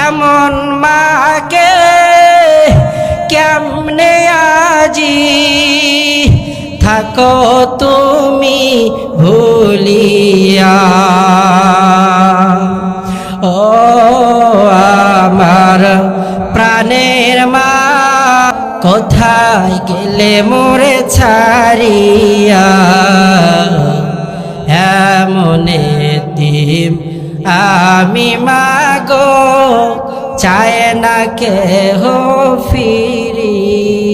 এমন মাকে কেমনে আজি থাকো তুমি ভুলিয়া। ও আমার প্রাণের মা, কোথায় গেলে মোরে ছাড়িয়া? এমন এতিম আমি মাগো, চায় না কেহ ফিরিয়া।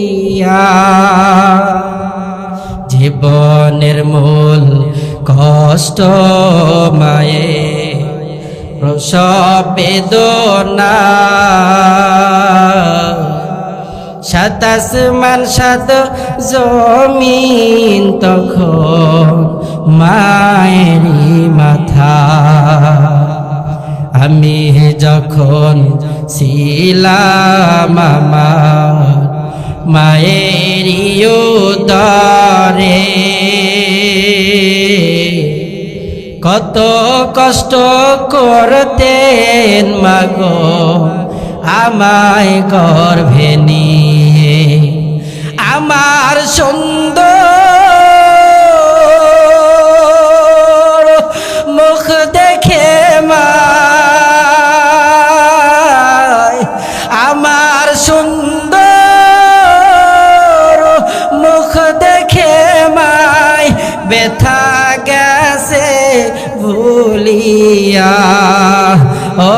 জীবনের মূল কষ্ট মায়ে প্রসব বেদনা, সাত আসমান সাত জমিন তখন মায়েরই মাথা। আমি যখন ছিলাম আমার মায়েরই উদরে, কত কষ্ট করতেন মাগো আমায় গর্ভে নিয়ে। আমার সুন্দর মুখ দেখে মায়, আমার সুন্দর মুখ দেখে মায় ব্যথা গেছে ভুলিয়া। ও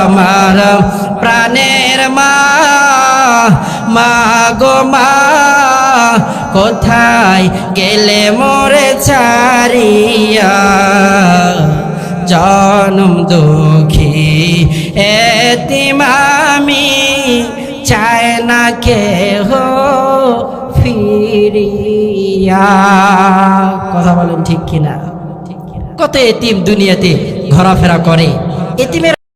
আমার প্রাণের মা, মা গো মা, কোথায় গেলে মোরে ছাড়িয়া? জনম দুঃখী এতিম আমি, চায় না কেহ ফিরিয়া। কথা বলেন ঠিক কিনা? কত এতিম দুনিয়াতে ঘোরাফেরা করে, এতিমের